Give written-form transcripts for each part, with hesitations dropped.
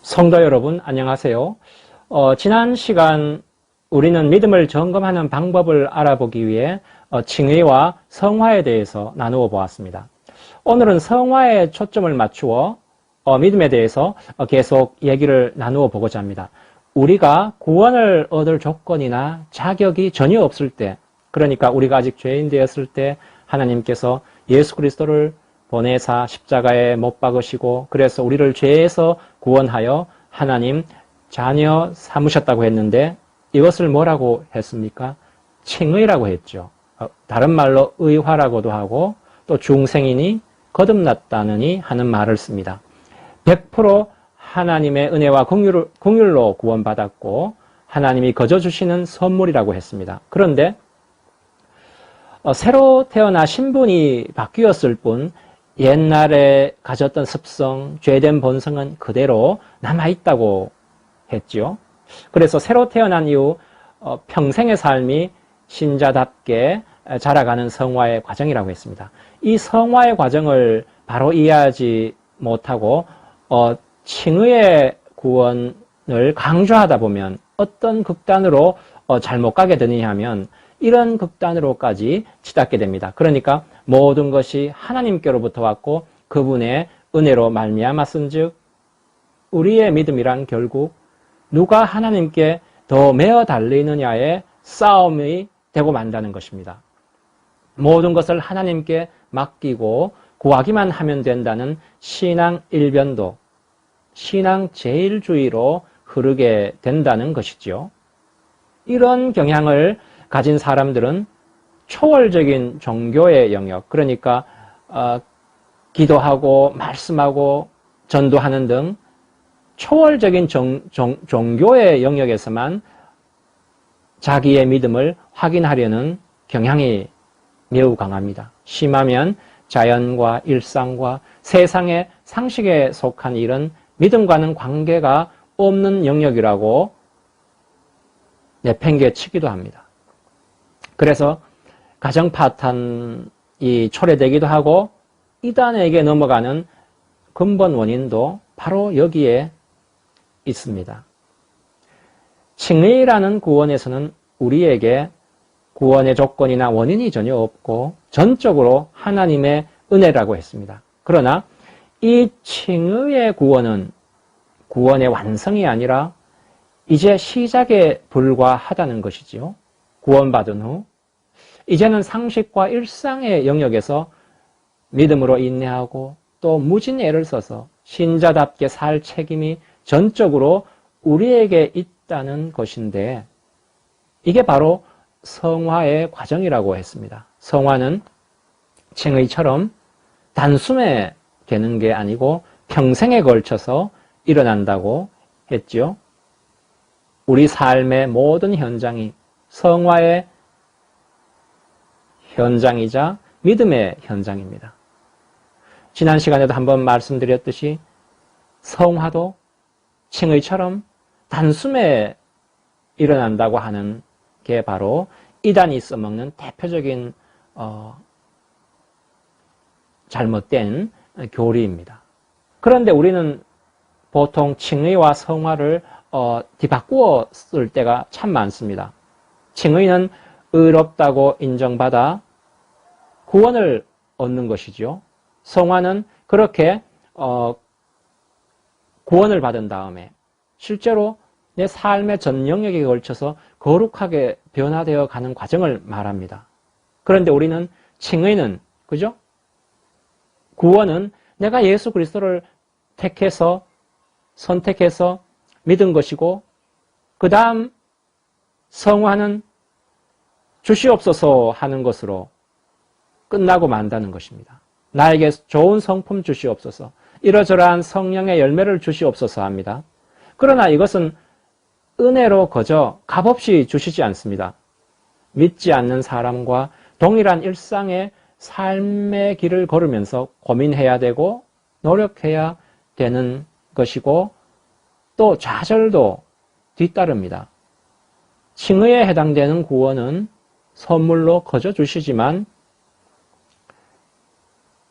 성도 여러분, 안녕하세요. 지난 시간 우리는 믿음을 점검하는 방법을 알아보기 위해 칭의와 성화에 대해서 나누어 보았습니다. 오늘은 성화에 초점을 맞추어 믿음에 대해서 계속 얘기를 나누어 보고자 합니다. 우리가 구원을 얻을 조건이나 자격이 전혀 없을 때, 그러니까 우리가 아직 죄인 되었을 때 하나님께서 예수 그리스도를 보내사 십자가에 못 박으시고 그래서 우리를 죄에서 구원하여 하나님 자녀 삼으셨다고 했는데 이것을 뭐라고 했습니까? 칭의라고 했죠. 다른 말로 의화라고도 하고 또 중생이니 거듭났다느니 하는 말을 씁니다. 100% 하나님의 은혜와 긍휼로 구원받았고 하나님이 거저 주시는 선물이라고 했습니다. 그런데 새로 태어나 신분이 바뀌었을 뿐 옛날에 가졌던 습성, 죄된 본성은 그대로 남아있다고 했죠. 그래서 새로 태어난 이후 평생의 삶이 신자답게 자라가는 성화의 과정이라고 했습니다. 이 성화의 과정을 바로 이해하지 못하고 칭의의 구원을 강조하다 보면 어떤 극단으로 잘못 가게 되느냐 하면 이런 극단으로까지 치닫게 됩니다. 그러니까 모든 것이 하나님께로부터 왔고 그분의 은혜로 말미암았은즉 우리의 믿음이란 결국 누가 하나님께 더 매어 달리느냐의 싸움이 되고 만다는 것입니다. 모든 것을 하나님께 맡기고 구하기만 하면 된다는 신앙 일변도, 신앙 제일주의로 흐르게 된다는 것이죠. 이런 경향을 가진 사람들은 초월적인 종교의 영역, 그러니까 기도하고 말씀하고 전도하는 등 초월적인 종교의 영역에서만 자기의 믿음을 확인하려는 경향이 매우 강합니다. 심하면 자연과 일상과 세상의 상식에 속한 일은 믿음과는 관계가 없는 영역이라고 내팽개치기도 합니다. 그래서 가정 파탄이 초래되기도 하고 이단에게 넘어가는 근본 원인도 바로 여기에 있습니다. 칭의라는 구원에서는 우리에게 구원의 조건이나 원인이 전혀 없고 전적으로 하나님의 은혜라고 했습니다. 그러나 이 칭의의 구원은 구원의 완성이 아니라 이제 시작에 불과하다는 것이지요. 구원받은 후 이제는 상식과 일상의 영역에서 믿음으로 인내하고 또 무진 애를 써서 신자답게 살 책임이 전적으로 우리에게 있다는 것인데 이게 바로 성화의 과정이라고 했습니다. 성화는 칭의처럼 단숨에 되는 게 아니고 평생에 걸쳐서 일어난다고 했죠. 우리 삶의 모든 현장이 성화의 현장이자 믿음의 현장입니다. 지난 시간에도 한번 말씀드렸듯이 성화도 칭의처럼 단숨에 일어난다고 하는 게 바로 이단이 써먹는 대표적인 잘못된 교리입니다. 그런데 우리는 보통 칭의와 성화를 뒤바꾸어 쓸 때가 참 많습니다. 칭의는 의롭다고 인정받아 구원을 얻는 것이죠. 성화는 그렇게 구원을 받은 다음에 실제로 내 삶의 전 영역에 걸쳐서 거룩하게 변화되어 가는 과정을 말합니다. 그런데 우리는 칭의는, 그죠? 구원은 내가 예수 그리스도를 택해서 선택해서 믿은 것이고 그 다음 성화는 주시옵소서 하는 것으로 끝나고 만다는 것입니다. 나에게 좋은 성품 주시옵소서, 이러저러한 성령의 열매를 주시옵소서 합니다. 그러나 이것은 은혜로 거저 값없이 주시지 않습니다. 믿지 않는 사람과 동일한 일상의 삶의 길을 걸으면서 고민해야 되고 노력해야 되는 것이고 또 좌절도 뒤따릅니다. 칭의에 해당되는 구원은 선물로 거저 주시지만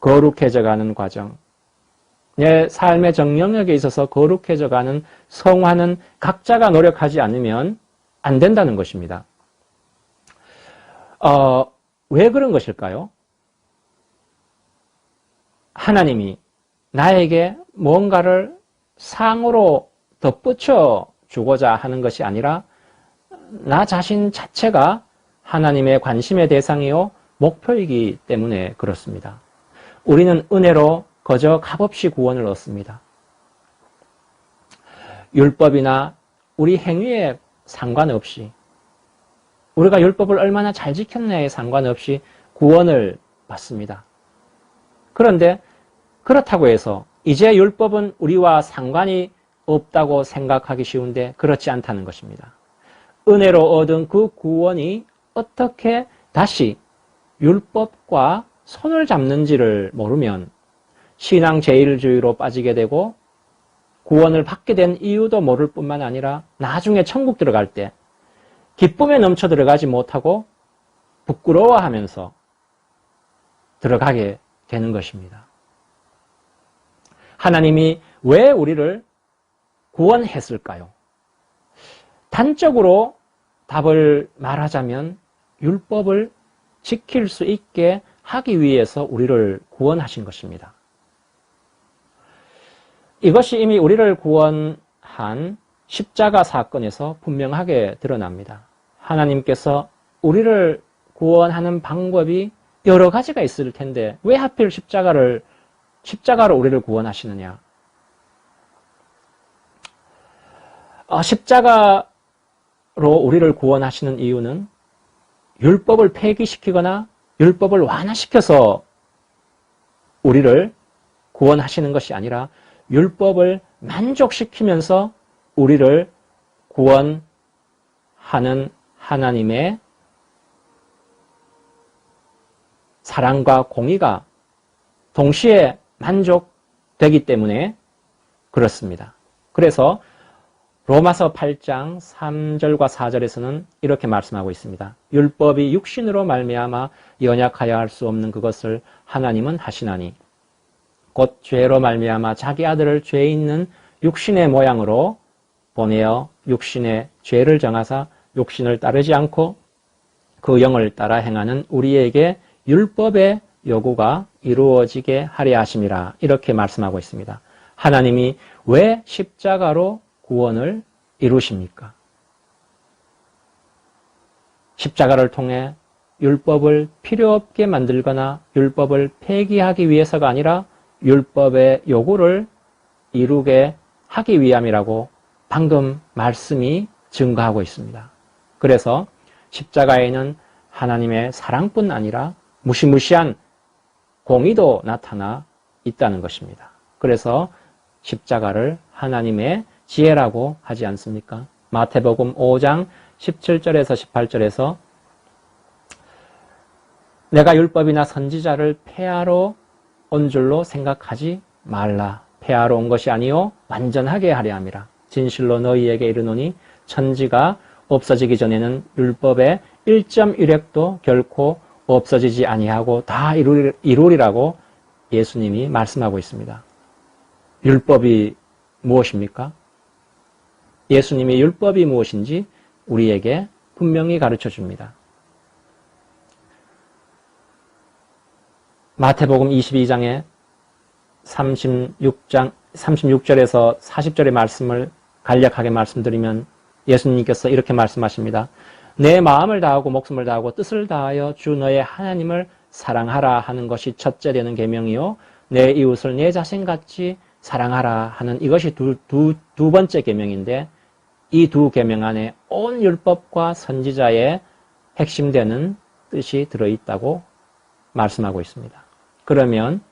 거룩해져가는 과정, 내 삶의 정 영역에 있어서 거룩해져가는 성화는 각자가 노력하지 않으면 안 된다는 것입니다. 왜 그런 것일까요? 하나님이 나에게 뭔가를 상으로 덧붙여 주고자 하는 것이 아니라 나 자신 자체가 하나님의 관심의 대상이요 목표이기 때문에 그렇습니다. 우리는 은혜로 거저 값없이 구원을 얻습니다. 율법이나 우리 행위에 상관없이 우리가 율법을 얼마나 잘 지켰냐에 상관없이 구원을 받습니다. 그런데 그렇다고 해서 이제 율법은 우리와 상관이 없다고 생각하기 쉬운데 그렇지 않다는 것입니다. 은혜로 얻은 그 구원이 어떻게 다시 율법과 손을 잡는지를 모르면 신앙 제일주의로 빠지게 되고 구원을 받게 된 이유도 모를 뿐만 아니라 나중에 천국 들어갈 때 기쁨에 넘쳐 들어가지 못하고 부끄러워하면서 들어가게 되는 것입니다. 하나님이 왜 우리를 구원했을까요? 단적으로 답을 말하자면 율법을 지킬 수 있게 하기 위해서 우리를 구원하신 것입니다. 이것이 이미 우리를 구원한 십자가 사건에서 분명하게 드러납니다. 하나님께서 우리를 구원하는 방법이 여러 가지가 있을 텐데 왜 하필 십자가로 우리를 구원하시느냐? 십자가로 우리를 구원하시는 이유는 율법을 폐기시키거나 율법을 완화시켜서 우리를 구원하시는 것이 아니라 율법을 만족시키면서 우리를 구원하는 하나님의 사랑과 공의가 동시에 만족되기 때문에 그렇습니다. 그래서 로마서 8장 3절과 4절에서는 이렇게 말씀하고 있습니다. 율법이 육신으로 말미암아 연약하여 할 수 없는 그것을 하나님은 하시나니 곧 죄로 말미암아 자기 아들을 죄 있는 육신의 모양으로 보내어 육신의 죄를 정하사 육신을 따르지 않고 그 영을 따라 행하는 우리에게 율법의 요구가 이루어지게 하려 하심이라 이렇게 말씀하고 있습니다. 하나님이 왜 십자가로 구원을 이루십니까? 십자가를 통해 율법을 필요 없게 만들거나 율법을 폐기하기 위해서가 아니라 율법의 요구를 이루게 하기 위함이라고 방금 말씀이 증거하고 있습니다. 그래서 십자가에는 하나님의 사랑뿐 아니라 무시무시한 공의도 나타나 있다는 것입니다. 그래서 십자가를 하나님의 지혜라고 하지 않습니까? 마태복음 5장 17절에서 18절에서 내가 율법이나 선지자를 폐하러 온 줄로 생각하지 말라. 폐하러 온 것이 아니요 완전하게 하려 함이라. 진실로 너희에게 이르노니 천지가 없어지기 전에는 율법의 1.1획도 결코 없어지지 아니하고 다 이루리라고 예수님이 말씀하고 있습니다. 율법이 무엇입니까? 예수님이 율법이 무엇인지 우리에게 분명히 가르쳐 줍니다. 마태복음 22장에 36절에서 40절의 말씀을 간략하게 말씀드리면 예수님께서 이렇게 말씀하십니다. 내 마음을 다하고 목숨을 다하고 뜻을 다하여 주 너의 하나님을 사랑하라 하는 것이 첫째 되는 계명이요 내 이웃을 내 자신같이 사랑하라 하는 이것이 두 번째 계명인데 이 두 계명 안에 온 율법과 선지자의 핵심되는 뜻이 들어있다고 말씀하고 있습니다. 그러면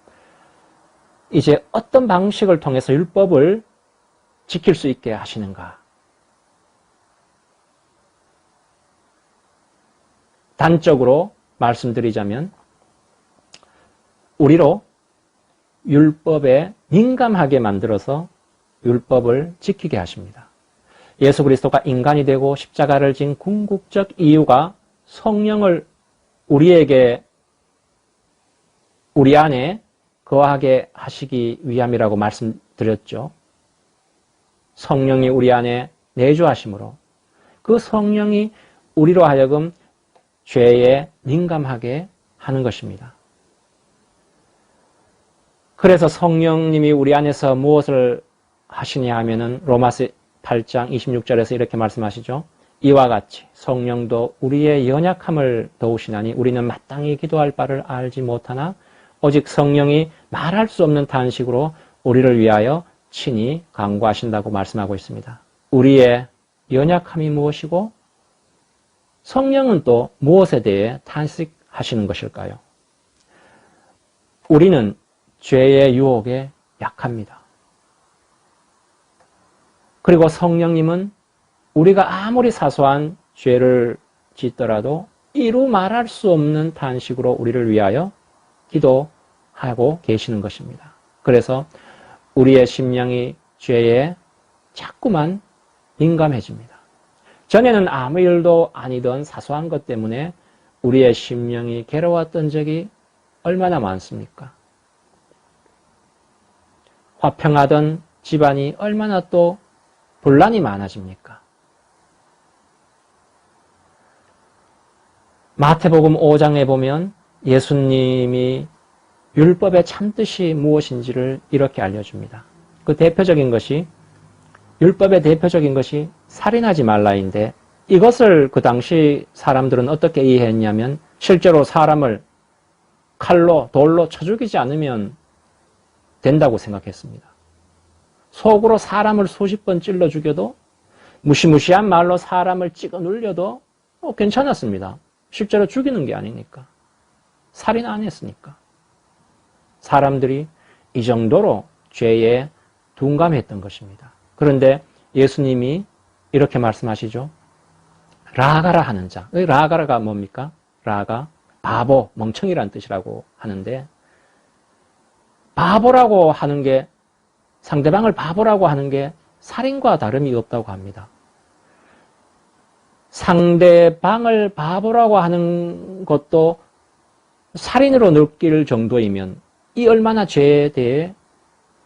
이제 어떤 방식을 통해서 율법을 지킬 수 있게 하시는가? 단적으로 말씀드리자면 우리로 율법에 민감하게 만들어서 율법을 지키게 하십니다. 예수 그리스도가 인간이 되고 십자가를 진 궁극적 이유가 성령을 우리 안에 거하게 하시기 위함이라고 말씀드렸죠. 성령이 우리 안에 내주하심으로 그 성령이 우리로 하여금 죄에 민감하게 하는 것입니다. 그래서 성령님이 우리 안에서 무엇을 하시냐 하면은 로마서 8장 26절에서 이렇게 말씀하시죠. 이와 같이 성령도 우리의 연약함을 도우시나니 우리는 마땅히 기도할 바를 알지 못하나 오직 성령이 말할 수 없는 탄식으로 우리를 위하여 친히 간구하신다고 말씀하고 있습니다. 우리의 연약함이 무엇이고 성령은 또 무엇에 대해 탄식하시는 것일까요? 우리는 죄의 유혹에 약합니다. 그리고 성령님은 우리가 아무리 사소한 죄를 짓더라도 이루 말할 수 없는 탄식으로 우리를 위하여 기도하고 계시는 것입니다. 그래서 우리의 심령이 죄에 자꾸만 민감해집니다. 전에는 아무 일도 아니던 사소한 것 때문에 우리의 심령이 괴로웠던 적이 얼마나 많습니까? 화평하던 집안이 얼마나 또 분란이 많아집니까? 마태복음 5장에 보면 예수님이 율법의 참뜻이 무엇인지를 이렇게 알려줍니다. 그 대표적인 것이 율법의 대표적인 것이 살인하지 말라인데 이것을 그 당시 사람들은 어떻게 이해했냐면 실제로 사람을 칼로 돌로 쳐 죽이지 않으면 된다고 생각했습니다. 속으로 사람을 수십 번 찔러 죽여도 무시무시한 말로 사람을 찍어 눌려도 괜찮았습니다. 실제로 죽이는 게 아니니까. 살인 안 했으니까. 사람들이 이 정도로 죄에 둔감했던 것입니다. 그런데 예수님이 이렇게 말씀하시죠. 라가라 하는 자. 라가라가 뭡니까? 라가 바보, 멍청이란 뜻이라고 하는데 바보라고 하는 게 상대방을 바보라고 하는 게 살인과 다름이 없다고 합니다. 상대방을 바보라고 하는 것도 살인으로 느낄 정도이면 이 얼마나 죄에 대해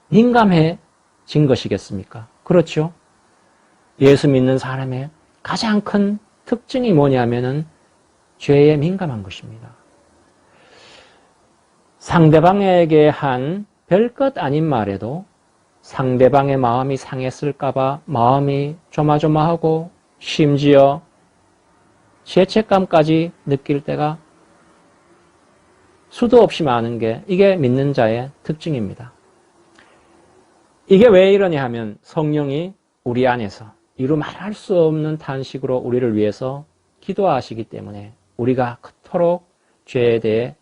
민감해진 것이겠습니까? 그렇죠? 예수 믿는 사람의 가장 큰 특징이 뭐냐면은 죄에 민감한 것입니다. 상대방에게 한 별것 아닌 말에도 상대방의 마음이 상했을까봐 마음이 조마조마하고 심지어 죄책감까지 느낄 때가 수도 없이 많은 게 이게 믿는 자의 특징입니다. 이게 왜 이러냐 하면 성령이 우리 안에서 이루 말할 수 없는 탄식으로 우리를 위해서 기도하시기 때문에 우리가 그토록 죄에 대해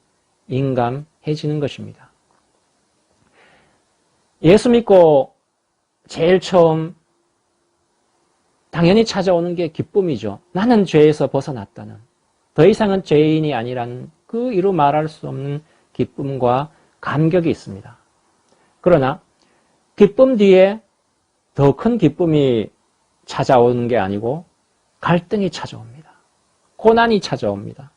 민감해지는 것입니다. 예수 믿고 제일 처음 당연히 찾아오는 게 기쁨이죠. 나는 죄에서 벗어났다는, 더 이상은 죄인이 아니라는 그 이루 말할 수 없는 기쁨과 감격이 있습니다. 그러나 기쁨 뒤에 더 큰 기쁨이 찾아오는 게 아니고 갈등이 찾아옵니다. 고난이 찾아옵니다.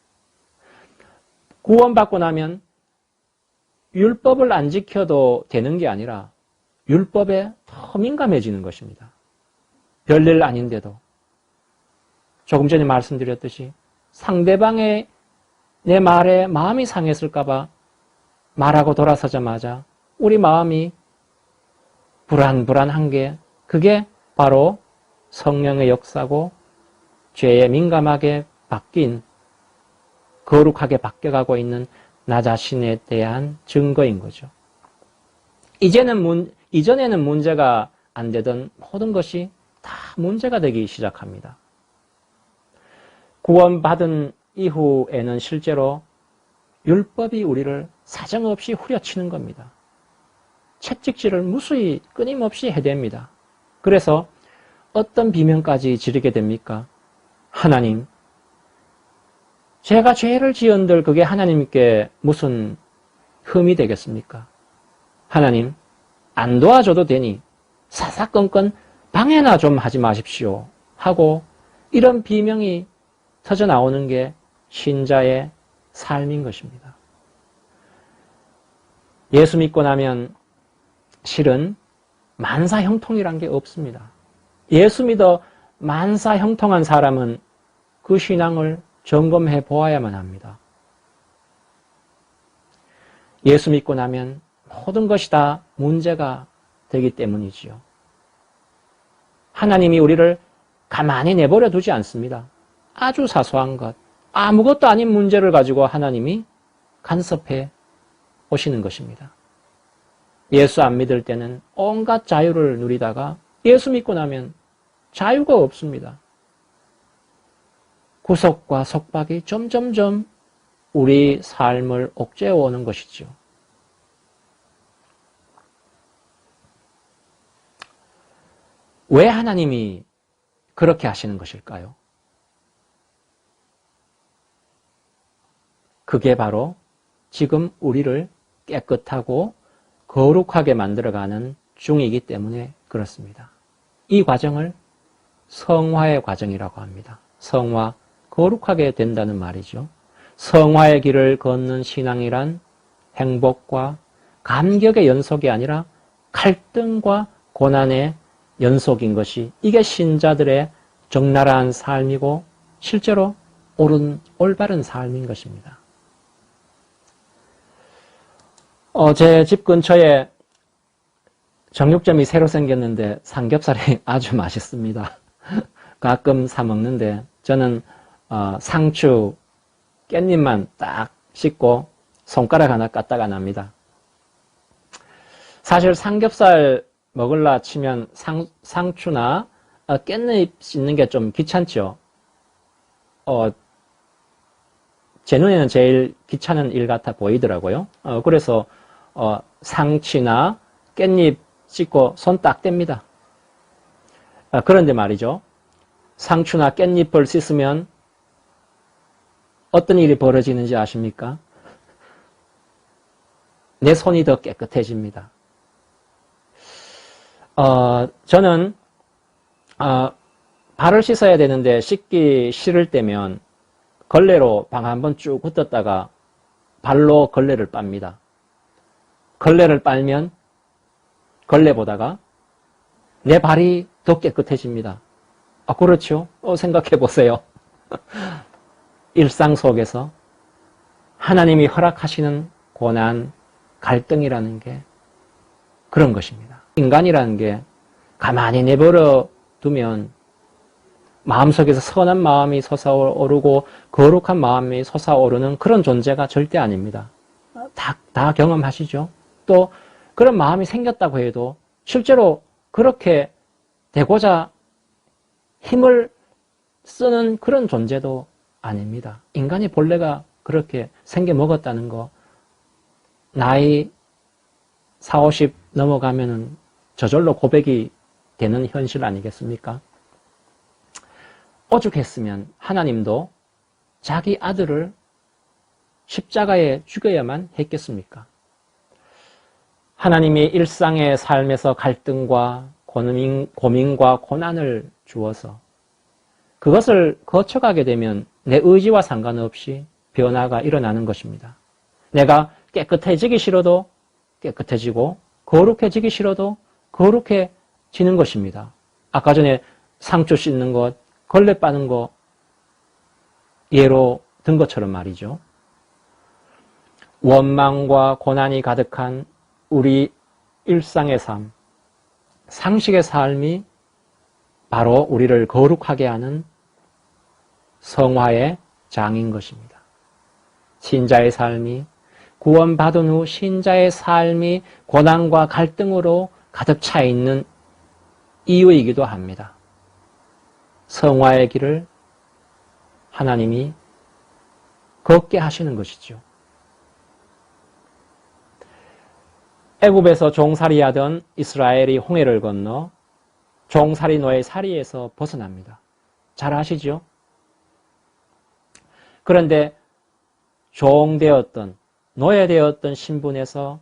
구원받고 나면 율법을 안 지켜도 되는 게 아니라 율법에 더 민감해지는 것입니다. 별일 아닌데도 조금 전에 말씀드렸듯이 상대방의 내 말에 마음이 상했을까봐 말하고 돌아서자마자 우리 마음이 불안한 게 그게 바로 성령의 역사고 죄에 민감하게 바뀐 거룩하게 바뀌어가고 있는 나 자신에 대한 증거인 거죠. 이전에는 문제가 안 되던 모든 것이 다 문제가 되기 시작합니다. 구원받은 이후에는 실제로 율법이 우리를 사정없이 후려치는 겁니다. 채찍질을 무수히 끊임없이 해댑니다. 그래서 어떤 비명까지 지르게 됩니까? 하나님, 제가 죄를 지은들 그게 하나님께 무슨 흠이 되겠습니까? 하나님, 안 도와줘도 되니 사사건건 방해나 좀 하지 마십시오 하고 이런 비명이 터져 나오는 게 신자의 삶인 것입니다. 예수 믿고 나면 실은 만사형통이란 게 없습니다. 예수 믿어 만사형통한 사람은 그 신앙을 점검해 보아야만 합니다. 예수 믿고 나면 모든 것이 다 문제가 되기 때문이지요. 하나님이 우리를 가만히 내버려 두지 않습니다. 아주 사소한 것, 아무것도 아닌 문제를 가지고 하나님이 간섭해 오시는 것입니다. 예수 안 믿을 때는 온갖 자유를 누리다가 예수 믿고 나면 자유가 없습니다. 구속과 속박이 점점점 우리 삶을 옥죄어 오는 것이죠. 왜 하나님이 그렇게 하시는 것일까요? 그게 바로 지금 우리를 깨끗하고 거룩하게 만들어가는 중이기 때문에 그렇습니다. 이 과정을 성화의 과정이라고 합니다. 성화, 거룩하게 된다는 말이죠. 성화의 길을 걷는 신앙이란 행복과 감격의 연속이 아니라 갈등과 고난의 연속인 것이, 이게 신자들의 적나라한 삶이고 실제로 올바른 삶인 것입니다. 제 집 근처에 정육점이 새로 생겼는데 삼겹살이 아주 맛있습니다. 가끔 사 먹는데 저는 상추, 깻잎만 딱 씻고 손가락 하나 까딱 안 합니다. 사실 삼겹살 먹을라 치면 상추나 깻잎 씻는 게 좀 귀찮죠. 제 눈에는 제일 귀찮은 일 같아 보이더라고요. 그래서 상추나 깻잎 씻고 손 딱 뗍니다. 그런데 말이죠. 상추나 깻잎을 씻으면 어떤 일이 벌어지는지 아십니까? 내 손이 더 깨끗해집니다. 저는 발을 씻어야 되는데 씻기 싫을 때면 걸레로 방 한번 쭉 훑었다가 발로 걸레를 빱니다. 걸레를 빨면 걸레보다가 내 발이 더 깨끗해집니다. 그렇죠? 생각해 보세요. 일상 속에서 하나님이 허락하시는 고난, 갈등이라는 게 그런 것입니다. 인간이라는 게 가만히 내버려 두면 마음속에서 선한 마음이 솟아오르고 거룩한 마음이 솟아오르는 그런 존재가 절대 아닙니다. 다 경험하시죠? 또 그런 마음이 생겼다고 해도 실제로 그렇게 되고자 힘을 쓰는 그런 존재도 아닙니다. 인간의 본래가 그렇게 생겨 먹었다는 거, 나이 40, 50 넘어가면은 저절로 고백이 되는 현실 아니겠습니까? 오죽했으면 하나님도 자기 아들을 십자가에 죽여야만 했겠습니까? 하나님이 일상의 삶에서 갈등과 고민과 고난을 주어서 그것을 거쳐가게 되면 내 의지와 상관없이 변화가 일어나는 것입니다. 내가 깨끗해지기 싫어도 깨끗해지고 거룩해지기 싫어도 거룩해지는 것입니다. 아까 전에 상추 씻는 것, 걸레 빠는 거 예로 든 것처럼 말이죠. 원망과 고난이 가득한 우리 일상의 삶, 상식의 삶이 바로 우리를 거룩하게 하는 성화의 장인 것입니다. 신자의 삶이, 구원받은 후 신자의 삶이 고난과 갈등으로 가득 차 있는 이유이기도 합니다. 성화의 길을 하나님이 걷게 하시는 것이죠. 애굽에서 종살이하던 이스라엘이 홍해를 건너 종살이노의 살이에서 벗어납니다. 잘 아시죠? 그런데 종되었던, 노예되었던 신분에서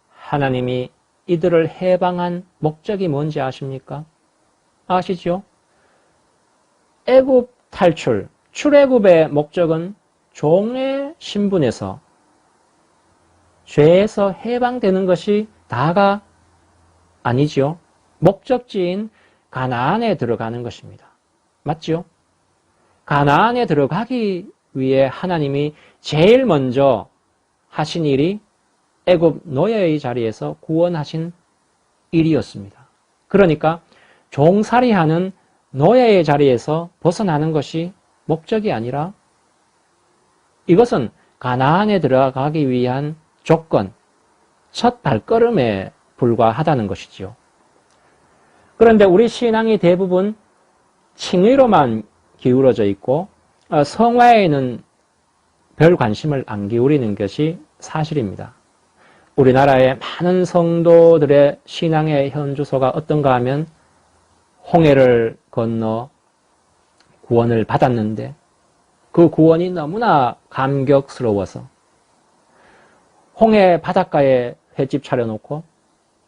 하나님이 이들을 해방한 목적이 뭔지 아십니까? 아시죠? 애굽 탈출, 출애굽의 목적은 종의 신분에서 죄에서 해방되는 것이 다가 아니죠. 목적지인 가나안에 들어가는 것입니다. 맞죠? 가나안에 들어가기 위해 하나님이 제일 먼저 하신 일이 애굽 노예의 자리에서 구원하신 일이었습니다. 그러니까 종살이하는 노예의 자리에서 벗어나는 것이 목적이 아니라 이것은 가나안에 들어가기 위한 조건, 첫 발걸음에 불과하다는 것이죠. 그런데 우리 신앙이 대부분 칭의로만 기울어져 있고 성화에는 별 관심을 안 기울이는 것이 사실입니다. 우리나라의 많은 성도들의 신앙의 현주소가 어떤가 하면 홍해를 건너 구원을 받았는데 그 구원이 너무나 감격스러워서 홍해 바닷가에 횟집 차려놓고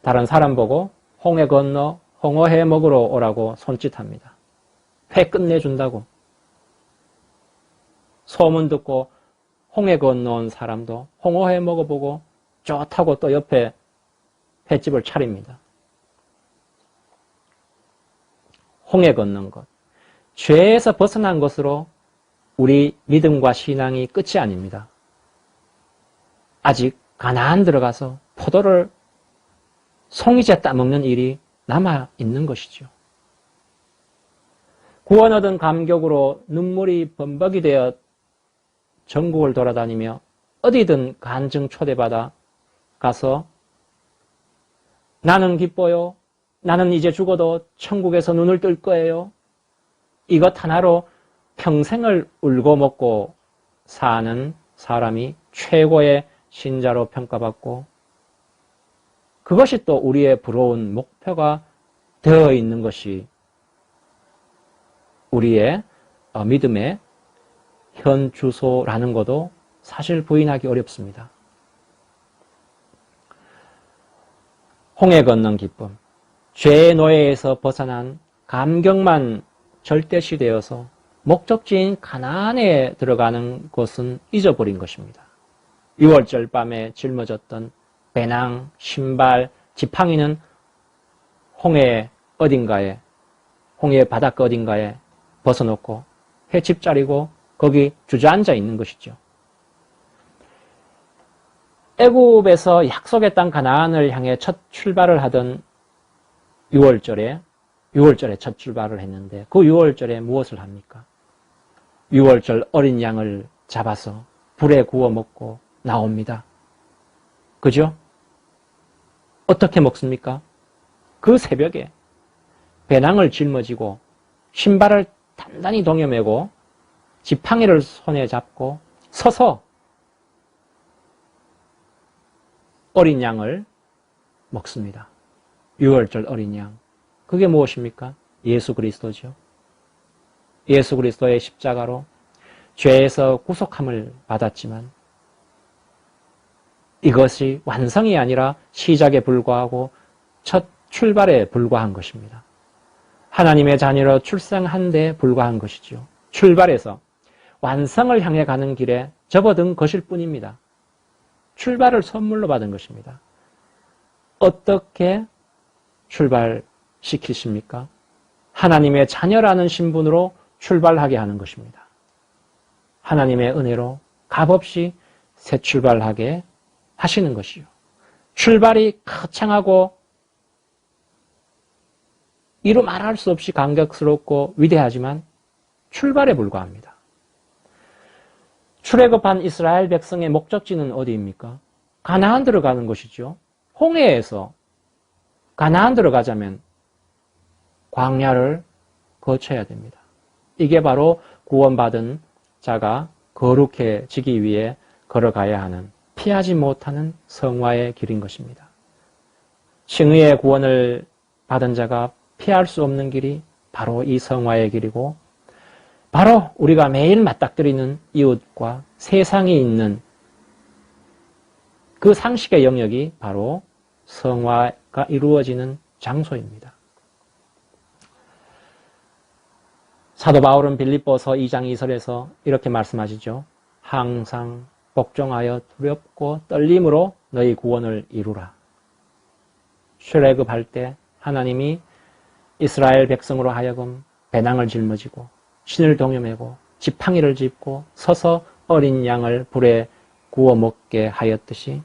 다른 사람 보고 홍해 건너 홍어회 먹으러 오라고 손짓합니다. 회 끝내준다고. 소문 듣고 홍해 건너온 사람도 홍어회 먹어보고 좋다고 또 옆에 횟집을 차립니다. 홍해 건넌 것. 죄에서 벗어난 것으로 우리 믿음과 신앙이 끝이 아닙니다. 아직 가나안 들어가서 포도를 송이제 따먹는 일이 남아 있는 것이죠. 구원 얻은 감격으로 눈물이 범벅이 되어 전국을 돌아다니며 어디든 간증 초대받아 가서 나는 기뻐요. 나는 이제 죽어도 천국에서 눈을 뜰 거예요. 이것 하나로 평생을 울고 먹고 사는 사람이 최고의 신자로 평가받고 그것이 또 우리의 부러운 목표가 되어 있는 것이 우리의 믿음의 현 주소라는 것도 사실 부인하기 어렵습니다. 홍해 건넌 기쁨, 죄의 노예에서 벗어난 감격만 절대시되어서 목적지인 가나안에 들어가는 것은 잊어버린 것입니다. 6월절 밤에 짊어졌던 배낭, 신발, 지팡이는 홍해 어딘가에, 홍해 바닷가 어딘가에 벗어놓고 횟집 자리고 거기 주저앉아 있는 것이죠. 애굽에서 약속의 땅 가나안을 향해 첫 출발을 하던 6월절에 첫 출발을 했는데 그 6월절에 무엇을 합니까? 6월절 어린 양을 잡아서 불에 구워 먹고 나옵니다. 그죠? 어떻게 먹습니까? 그 새벽에 배낭을 짊어지고 신발을 단단히 동여매고 지팡이를 손에 잡고 서서 어린 양을 먹습니다. 6월절 어린 양. 그게 무엇입니까? 예수 그리스도죠. 예수 그리스도의 십자가로 죄에서 구속함을 받았지만 이것이 완성이 아니라 시작에 불과하고 첫 출발에 불과한 것입니다. 하나님의 자녀로 출생한 데 불과한 것이죠. 출발해서 완성을 향해 가는 길에 접어든 것일 뿐입니다. 출발을 선물로 받은 것입니다. 어떻게 출발시키십니까? 하나님의 자녀라는 신분으로 출발하게 하는 것입니다. 하나님의 은혜로 값없이 새 출발하게 하시는 것이요. 출발이 거창하고 이루 말할 수 없이 감격스럽고 위대하지만 출발에 불과합니다. 출애굽한 이스라엘 백성의 목적지는 어디입니까? 가나안 들어가는 것이죠. 홍해에서 가나안 들어가자면 광야를 거쳐야 됩니다. 이게 바로 구원받은 자가 거룩해지기 위해 걸어가야 하는 피하지 못하는 성화의 길인 것입니다. 칭의의 구원을 받은 자가 피할 수 없는 길이 바로 이 성화의 길이고 바로 우리가 매일 맞닥뜨리는 이웃과 세상에 있는 그 상식의 영역이 바로 성화가 이루어지는 장소입니다. 사도 바울은 빌립보서 2장 2절에서 이렇게 말씀하시죠. 항상 복종하여 두렵고 떨림으로 너희 구원을 이루라. 출애굽할 때 하나님이 이스라엘 백성으로 하여금 배낭을 짊어지고 신을 동여매고 지팡이를 짚고 서서 어린 양을 불에 구워 먹게 하였듯이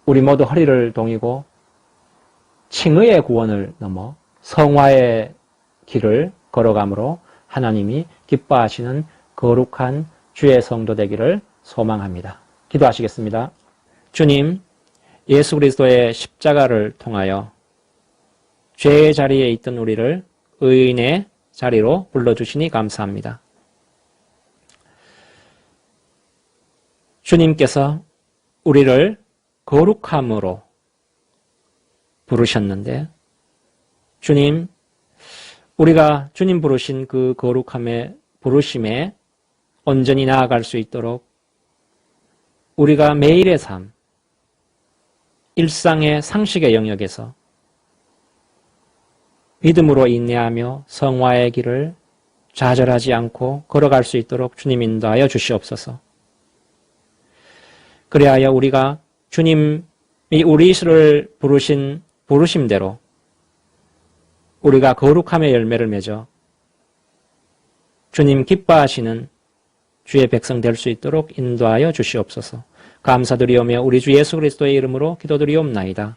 우리 모두 허리를 동이고 칭의의 구원을 넘어 성화의 길을 걸어감으로 하나님이 기뻐하시는 거룩한 주의 성도 되기를 소망합니다. 기도하시겠습니다. 주님, 예수 그리스도의 십자가를 통하여 죄의 자리에 있던 우리를 의인의 자리로 불러주시니 감사합니다. 주님께서 우리를 거룩함으로 부르셨는데 주님, 우리가 주님 부르신 그 거룩함의 부르심에 온전히 나아갈 수 있도록 우리가 매일의 삶, 일상의 상식의 영역에서 믿음으로 인내하며 성화의 길을 좌절하지 않고 걸어갈 수 있도록 주님 인도하여 주시옵소서. 그리하여 우리가 주님이 우리를 부르신 부르심대로 우리가 거룩함의 열매를 맺어 주님 기뻐하시는 주의 백성 될 수 있도록 인도하여 주시옵소서. 감사드리오며 우리 주 예수 그리스도의 이름으로 기도드리옵나이다.